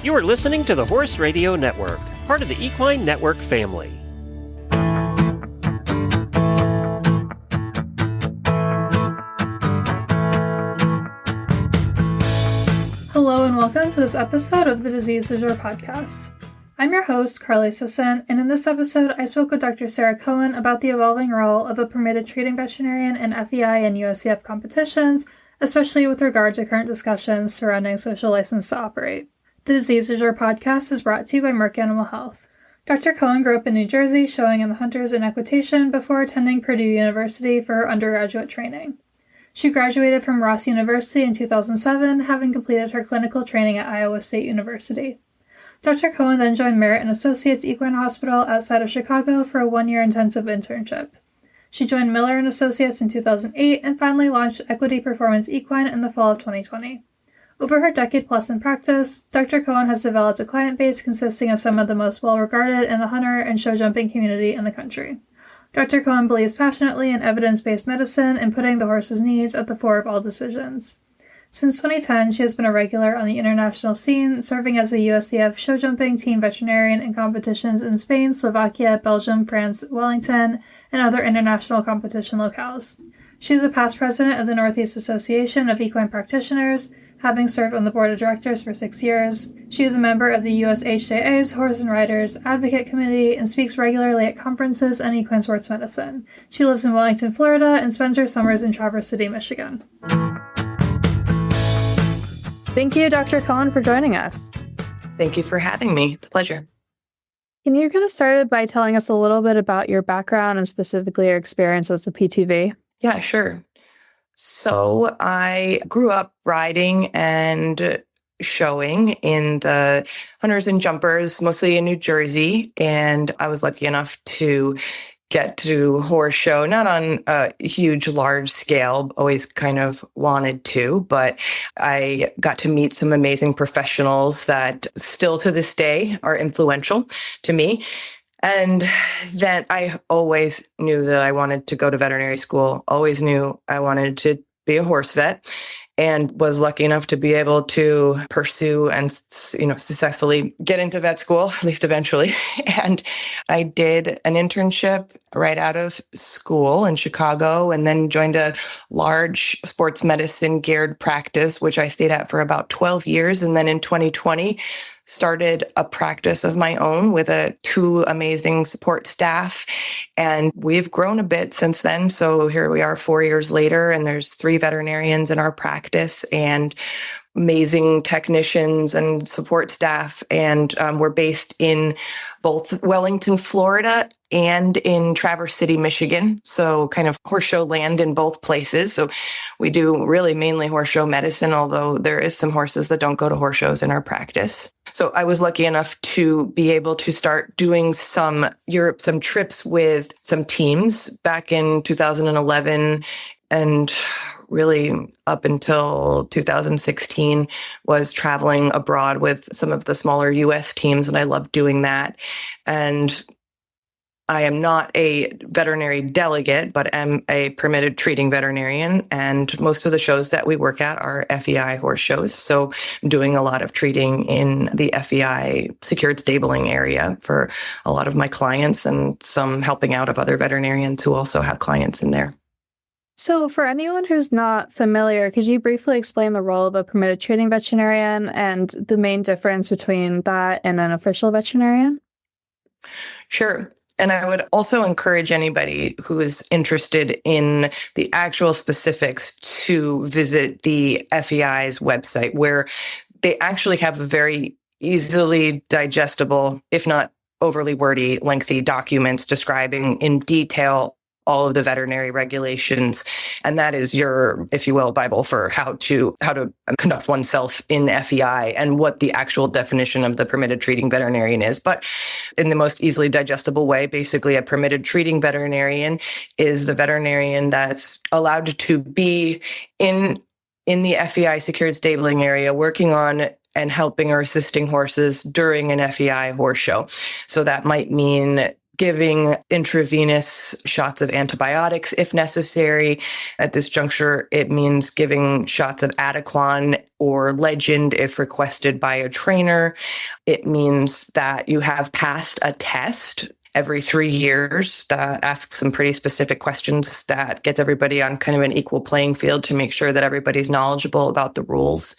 You are listening to the Horse Radio Network, part of the Equine Network family. Hello and welcome to this episode of the Disease Du Jour podcast. I'm your host, Carly Sisson, and in this episode, I spoke with Dr. Sarah Cohen about the evolving role of a permitted treating veterinarian in FEI and USEF competitions, especially with regard to current discussions surrounding social license to operate. The Disease Du Jour podcast is brought to you by Merck Animal Health. Dr. Cohen grew up in New Jersey, showing in the Hunters in equitation before attending Purdue University for her undergraduate training. She graduated from Ross University in 2007, having completed her clinical training at Iowa State University. Dr. Cohen then joined Merritt & Associates Equine Hospital outside of Chicago for a one-year intensive internship. She joined Miller & Associates in 2008 and finally launched Equity Performance Equine in the fall of 2020. Over her decade-plus in practice, Dr. Cohen has developed a client base consisting of some of the most well-regarded in the hunter and show jumping community in the country. Dr. Cohen believes passionately in evidence-based medicine and putting the horse's needs at the fore of all decisions. Since 2010, she has been a regular on the international scene, serving as the USEF show jumping team veterinarian in competitions in Spain, Slovakia, Belgium, France, Wellington, and other international competition locales. She is a past president of the Northeast Association of Equine Practitioners, having served on the board of directors for 6 years. She is a member of the USHJA's Horse and Riders Advocate Committee and speaks regularly at conferences on equine sports medicine. She lives in Wellington, Florida, and spends her summers in Traverse City, Michigan. Thank you, Dr. Cohen, for joining us. Thank you for having me. It's a pleasure. Can you get us started by telling us a little bit about your background and specifically your experience as a PTV? Yeah, sure. So I grew up riding and showing in the Hunters and Jumpers, mostly in New Jersey. And I was lucky enough to get to horse show, not on a huge, large scale, always kind of wanted to, but I got to meet some amazing professionals that still to this day are influential to me. And then I always knew that I wanted to go to veterinary school, always knew I wanted to be a horse vet, and was lucky enough to be able to pursue and, successfully get into vet school, at least eventually. And I did an internship right out of school in Chicago and then joined a large sports medicine geared practice, which I stayed at for about 12 years. And then in 2020, started a practice of my own with two amazing support staff. And we've grown a bit since then. So here we are 4 years later, and there's 3 veterinarians in our practice and amazing technicians and support staff. And we're based in both Wellington, Florida, and in Traverse City, Michigan. So kind of horse show land in both places. So we do really mainly horse show medicine, although there is some horses that don't go to horse shows in our practice. So I was lucky enough to be able to start doing some trips with some teams back in 2011, and really up until 2016 was traveling abroad with some of the smaller US teams, and I loved doing that. And I am not a veterinary delegate, but am a permitted treating veterinarian. And most of the shows that we work at are FEI horse shows. So I'm doing a lot of treating in the FEI secured stabling area for a lot of my clients, and some helping out of other veterinarians who also have clients in there. So for anyone who's not familiar, could you briefly explain the role of a permitted treating veterinarian and the main difference between that and an official veterinarian? Sure. And I would also encourage anybody who is interested in the actual specifics to visit the FEI's website, where they actually have a very easily digestible, if not overly wordy, lengthy documents describing in detail all of the veterinary regulations. And that is your, if you will, Bible for how to conduct oneself in FEI and what the actual definition of the permitted treating veterinarian is. But in the most easily digestible way, basically a permitted treating veterinarian is the veterinarian that's allowed to be in the FEI secured stabling area working on and helping or assisting horses during an FEI horse show. So that might mean giving intravenous shots of antibiotics if necessary. At this juncture, it means giving shots of Adequan or Legend if requested by a trainer. It means that you have passed a test every 3 years that asks some pretty specific questions that gets everybody on kind of an equal playing field to make sure that everybody's knowledgeable about the rules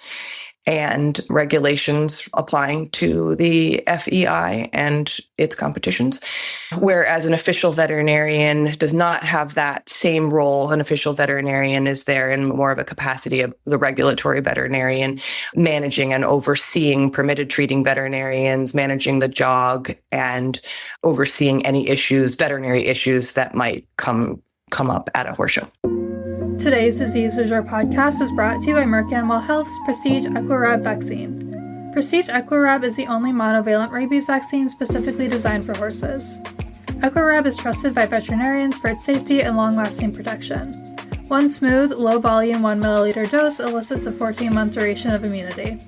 and regulations applying to the FEI and its competitions. Whereas an official veterinarian does not have that same role. An official veterinarian is there in more of a capacity of the regulatory veterinarian, managing and overseeing permitted treating veterinarians, managing the JOG, and overseeing any issues, veterinary issues that might come up at a horse show. Today's Disease Du Jour podcast is brought to you by Merck Animal Health's Prestige Equirab vaccine. Prestige Equirab is the only monovalent rabies vaccine specifically designed for horses. Equirab is trusted by veterinarians for its safety and long-lasting protection. One smooth, low-volume 1 milliliter dose elicits a 14-month duration of immunity.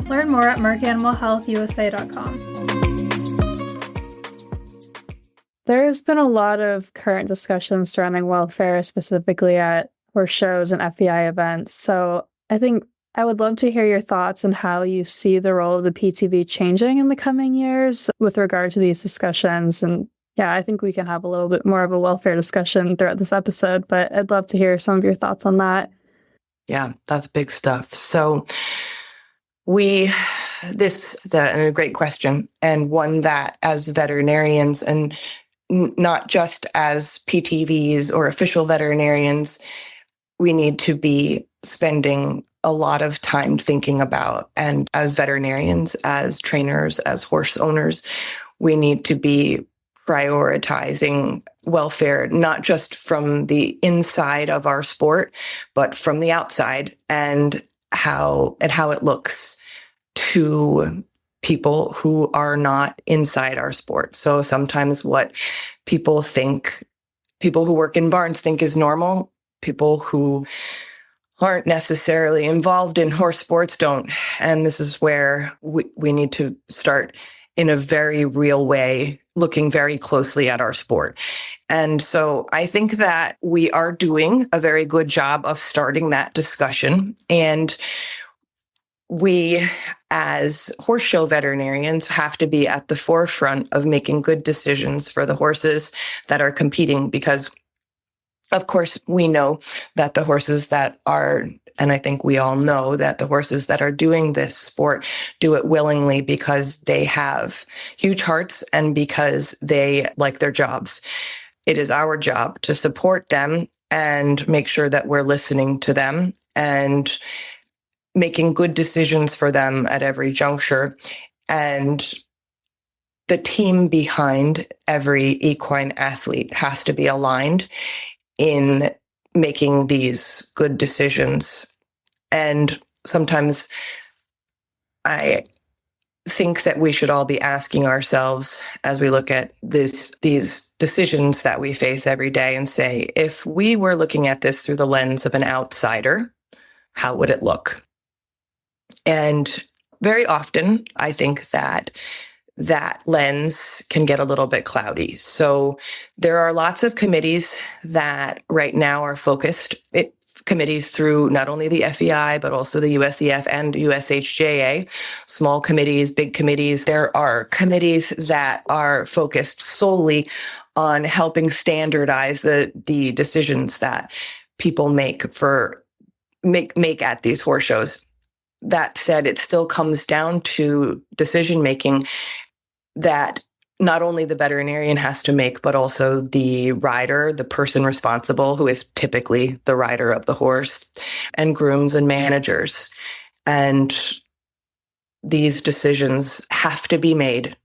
Learn more at merckanimalhealthusa.com. There's been a lot of current discussions surrounding welfare, specifically at horse shows and FEI events. So I think I would love to hear your thoughts on how you see the role of the PTV changing in the coming years with regard to these discussions. And yeah, I think we can have a little bit more of a welfare discussion throughout this episode, but I'd love to hear some of your thoughts on that. Yeah, that's big stuff. So a great question, and one that as veterinarians and not just as PTVs or official veterinarians, we need to be spending a lot of time thinking about. And as veterinarians, as trainers, as horse owners, we need to be prioritizing welfare, not just from the inside of our sport, but from the outside, and how it looks to people who are not inside our sport. So sometimes what people who work in barns think is normal, people who aren't necessarily involved in horse sports don't. And this is where we need to start in a very real way, looking very closely at our sport. And so I think that we are doing a very good job of starting that discussion. And we, as horse show veterinarians, have to be at the forefront of making good decisions for the horses that are competing, because of course, we know that the horses that are, and I think we all know that the horses that are doing this sport do it willingly because they have huge hearts and because they like their jobs. It is our job to support them and make sure that we're listening to them and making good decisions for them at every juncture. And the team behind every equine athlete has to be aligned in making these good decisions. And sometimes I think that we should all be asking ourselves as we look at these decisions that we face every day and say, if we were looking at this through the lens of an outsider, how would it look? And very often, I think that lens can get a little bit cloudy. So there are lots of committees that right now are focused, committees through not only the FEI, but also the USEF and USHJA, small committees, big committees. There are committees that are focused solely on helping standardize the decisions that people make at these horse shows. That said, it still comes down to decision-making that not only the veterinarian has to make, but also the rider, the person responsible, who is typically the rider of the horse, and grooms and managers. And these decisions have to be made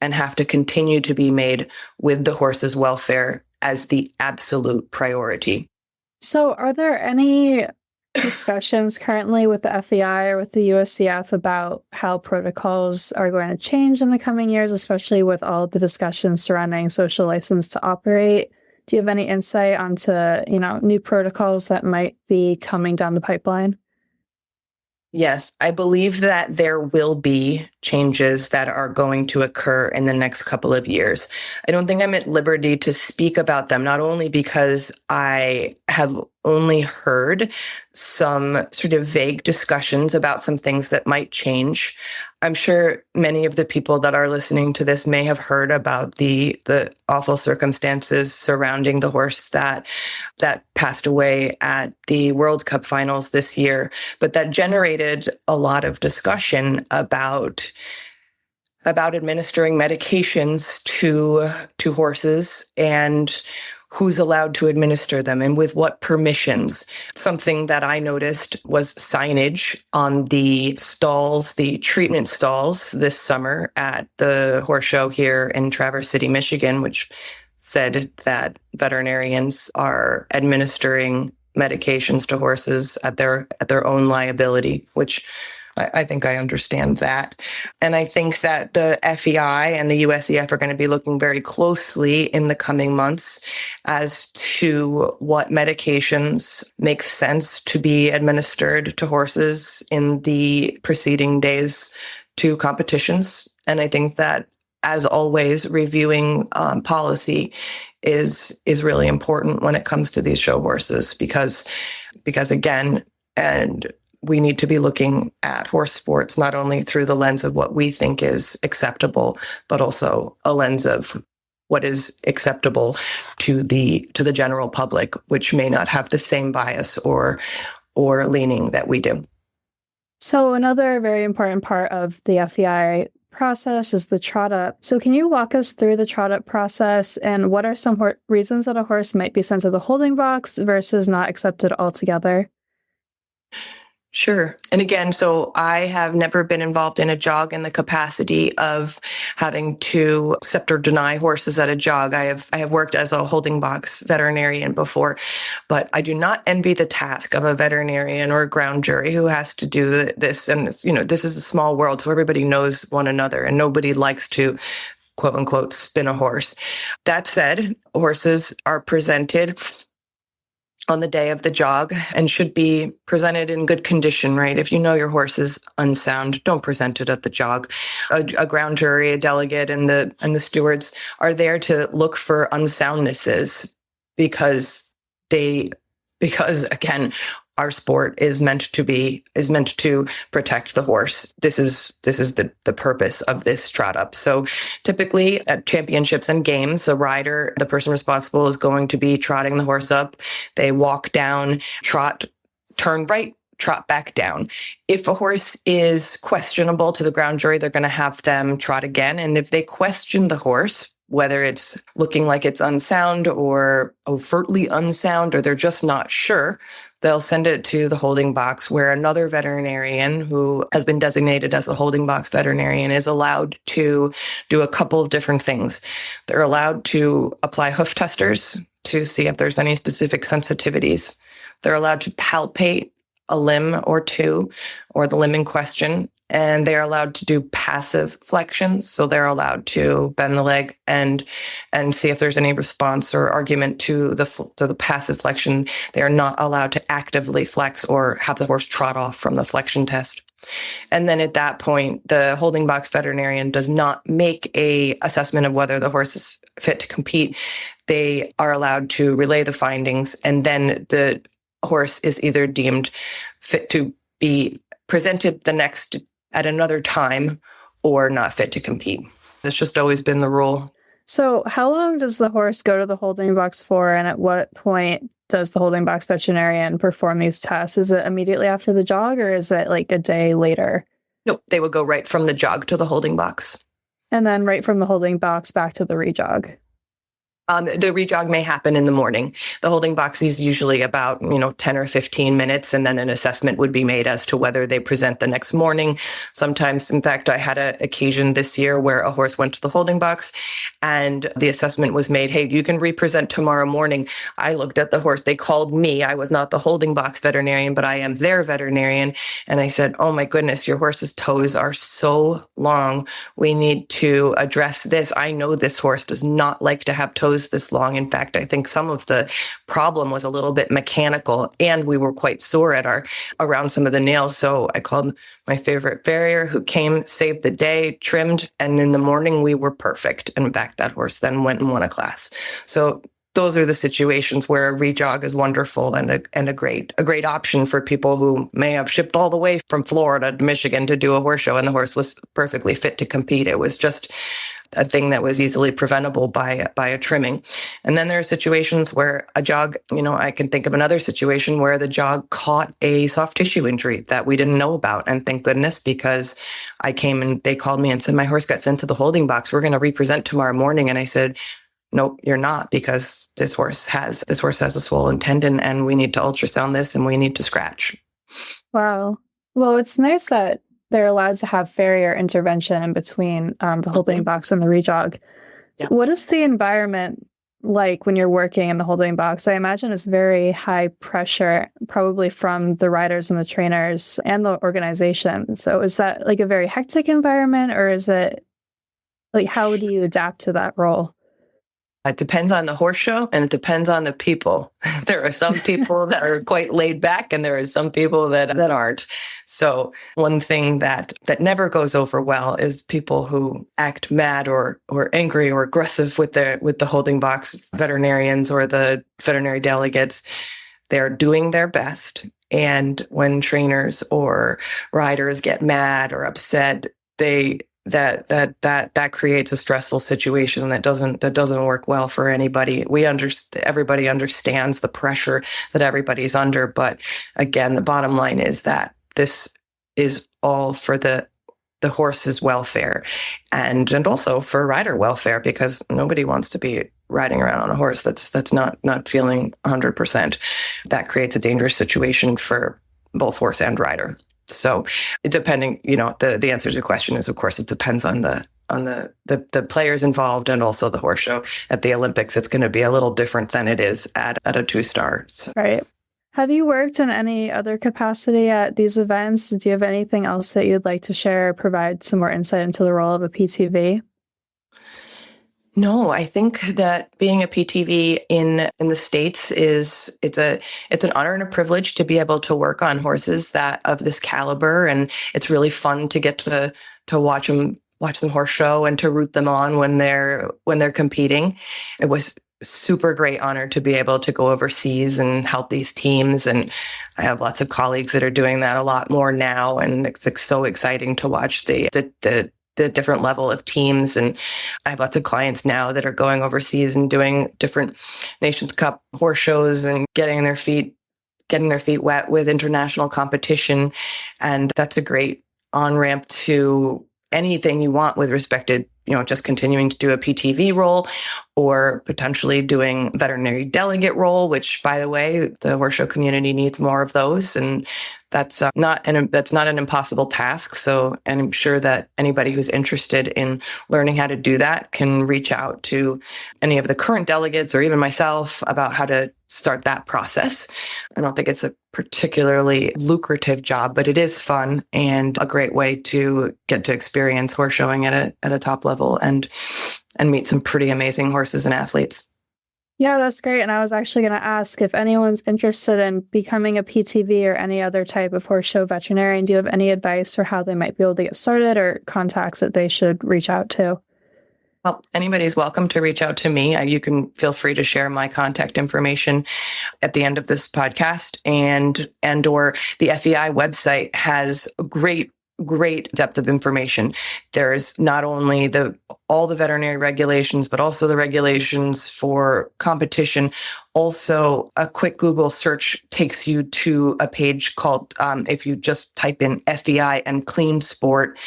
and have to continue to be made with the horse's welfare as the absolute priority. So are there any discussions currently with the FEI or with the USEF about how protocols are going to change in the coming years, especially with all the discussions surrounding social license to operate? Do you have any insight onto, new protocols that might be coming down the pipeline? Yes, I believe that there will be changes that are going to occur in the next couple of years. I don't think I'm at liberty to speak about them, not only because I have only heard some sort of vague discussions about some things that might change. I'm sure many of the people that are listening to this may have heard about the awful circumstances surrounding the horse that passed away at the World Cup finals this year, but that generated a lot of discussion about administering medications to horses and who's allowed to administer them and with what permissions. Something that I noticed was signage on the stalls, the treatment stalls this summer at the horse show here in Traverse City, Michigan, which said that veterinarians are administering medications to horses at their own liability, which I think I understand that. And I think that the FEI and the USEF are going to be looking very closely in the coming months as to what medications make sense to be administered to horses in the preceding days to competitions. And I think that, as always, reviewing policy is really important when it comes to these show horses because again, and we need to be looking at horse sports not only through the lens of what we think is acceptable, but also a lens of what is acceptable to the general public, which may not have the same bias or leaning that we do. So another very important part of the FEI process is the trot up. So can you walk us through the trot up process and what are some reasons that a horse might be sent to the holding box versus not accepted altogether? Sure. And again, so I have never been involved in a jog in the capacity of having to accept or deny horses at a jog. I have worked as a holding box veterinarian before, but I do not envy the task of a veterinarian or a ground jury who has to do this. And this is a small world, so everybody knows one another and nobody likes to quote unquote spin a horse. That said, horses are presented on the day of the jog and should be presented in good condition, right? If you know your horse is unsound, don't present it at the jog. A ground jury, a delegate, and the stewards are there to look for unsoundnesses because again, our sport is meant to protect the horse. This is the purpose of this trot up. So typically at championships and games, the person responsible is going to be trotting the horse up. They walk down, trot, turn right, trot back down. If a horse is questionable to the ground jury, they're going to have them trot again. And if they question the horse, whether it's looking like it's unsound or overtly unsound, or they're just not sure, they'll send it to the holding box where another veterinarian who has been designated as the holding box veterinarian is allowed to do a couple of different things. They're allowed to apply hoof testers to see if there's any specific sensitivities. They're allowed to palpate a limb or two, or the limb in question, and they're allowed to do passive flexions. So they're allowed to bend the leg and see if there's any response or argument to the passive flexion. They are not allowed to actively flex or have the horse trot off from the flexion test. And then at that point, the holding box veterinarian does not make a assessment of whether the horse is fit to compete. They are allowed to relay the findings, and then the horse is either deemed fit to be presented at another time or not fit to compete. It's just always been the rule. So how long does the horse go to the holding box for, and at what point does the holding box veterinarian perform these tests? Is it immediately after the jog, or is it like a day later? Nope, they would go right from the jog to the holding box. And then right from the holding box back to the rejog. The rejog may happen in the morning. The holding box is usually about 10 or 15 minutes, and then an assessment would be made as to whether they present the next morning. Sometimes, in fact, I had an occasion this year where a horse went to the holding box and the assessment was made, hey, you can represent tomorrow morning. I looked at the horse. They called me. I was not the holding box veterinarian, but I am their veterinarian. And I said, oh my goodness, your horse's toes are so long. We need to address this. I know this horse does not like to have toes nose this long. In fact, I think some of the problem was a little bit mechanical, and we were quite sore around some of the nails. So I called my favorite farrier, who came, saved the day, trimmed, and in the morning we were perfect. And in fact, that horse then went and won a class. So those are the situations where a rejog is wonderful and a great option for people who may have shipped all the way from Florida to Michigan to do a horse show, and the horse was perfectly fit to compete. It was just a thing that was easily preventable by a trimming. And then there are situations where a jog, I can think of another situation where the jog caught a soft tissue injury that we didn't know about. And thank goodness, because I came and they called me and said, my horse got sent to the holding box. We're going to represent tomorrow morning. And I said, nope, you're not, because this horse has a swollen tendon, and we need to ultrasound this, and we need to scratch. Wow. Well, it's nice that they're allowed to have farrier intervention in between the holding box and the rejog. Yeah. What is the environment like when you're working in the holding box? I imagine it's very high pressure, probably from the riders and the trainers and the organization. So is that like a very hectic environment, or is it like, how do you adapt to that role? It depends on the horse show, and it depends on the people. There are some people that are quite laid back, and there are some people that aren't. So one thing that never goes over well is people who act mad or angry or aggressive with the holding box veterinarians or the veterinary delegates. They're doing their best, and when trainers or riders get mad or upset, that creates a stressful situation that doesn't work well for anybody. Everybody understands the pressure that everybody's under, but again, the bottom line is that this is all for the horse's welfare and also for rider welfare, because nobody wants to be riding around on a horse that's not feeling 100%. That creates a dangerous situation for both horse and rider. So depending, the answer to your question is, of course, it depends on the players involved and also the horse show. At the Olympics, it's going to be a little different than it is at a 2-star. So. Right. Have you worked in any other capacity at these events? Do you have anything else that you'd like to share or provide some more insight into the role of a PTV? No, I think that being a PTV in the States it's an honor and a privilege to be able to work on horses that of this caliber, and it's really fun to get to watch them horse show and to root them on when they're competing. It was super great honor to be able to go overseas and help these teams, and I have lots of colleagues that are doing that a lot more now, and it's so exciting to watch the different level of teams. And I have lots of clients now that are going overseas and doing different Nations Cup horse shows and getting their feet wet with international competition. And that's a great on-ramp to anything you want with respect to, just continuing to do a PTV role or potentially doing veterinary delegate role, which, by the way, the horse show community needs more of those. And that's not an impossible task. So, and I'm sure that anybody who's interested in learning how to do that can reach out to any of the current delegates or even myself about how to start that process. I don't think it's a particularly lucrative job, but it is fun and a great way to get to experience horse showing at a top level and meet some pretty amazing horses and athletes. Yeah, that's great. And I was actually going to ask if anyone's interested in becoming a PTV or any other type of horse show veterinarian, do you have any advice for how they might be able to get started or contacts that they should reach out to? Well, anybody's welcome to reach out to me. You can feel free to share my contact information at the end of this podcast, and or the FEI website has a great depth of information. There's not only all the veterinary regulations, but also the regulations for competition. Also, a quick Google search takes you to a page called, if you just type in FEI and clean sport,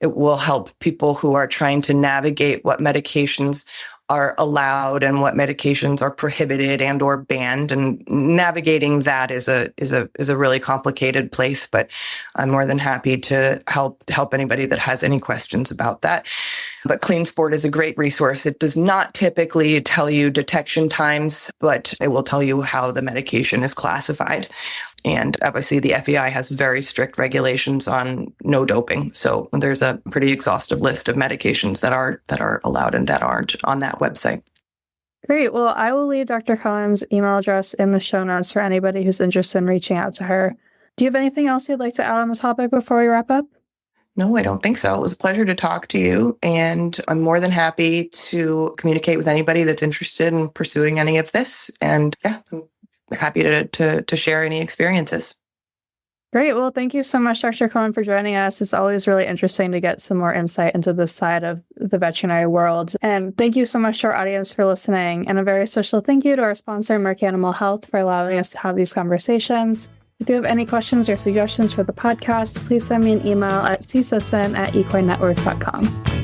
it will help people who are trying to navigate what medications are allowed and what medications are prohibited and or banned. And navigating that is a really complicated place, but I'm more than happy to help anybody that has any questions about that. But Clean Sport is a great resource. It does not typically tell you detection times, but it will tell you how the medication is classified. And obviously the FEI has very strict regulations on no doping. So there's a pretty exhaustive list of medications that are allowed and that aren't on that website. Great. Well, I will leave Dr. Cohen's email address in the show notes for anybody who's interested in reaching out to her. Do you have anything else you'd like to add on the topic before we wrap up? No, I don't think so. It was a pleasure to talk to you, and I'm more than happy to communicate with anybody that's interested in pursuing any of this. And yeah, I'm happy to share any experiences. Great. Well, thank you so much, Dr. Cohen, for joining us. It's always really interesting to get some more insight into this side of the veterinary world. And thank you so much to our audience for listening. And a very special thank you to our sponsor, Merck Animal Health, for allowing us to have these conversations. If you have any questions or suggestions for the podcast, please send me an email at csisson@equinenetwork.com.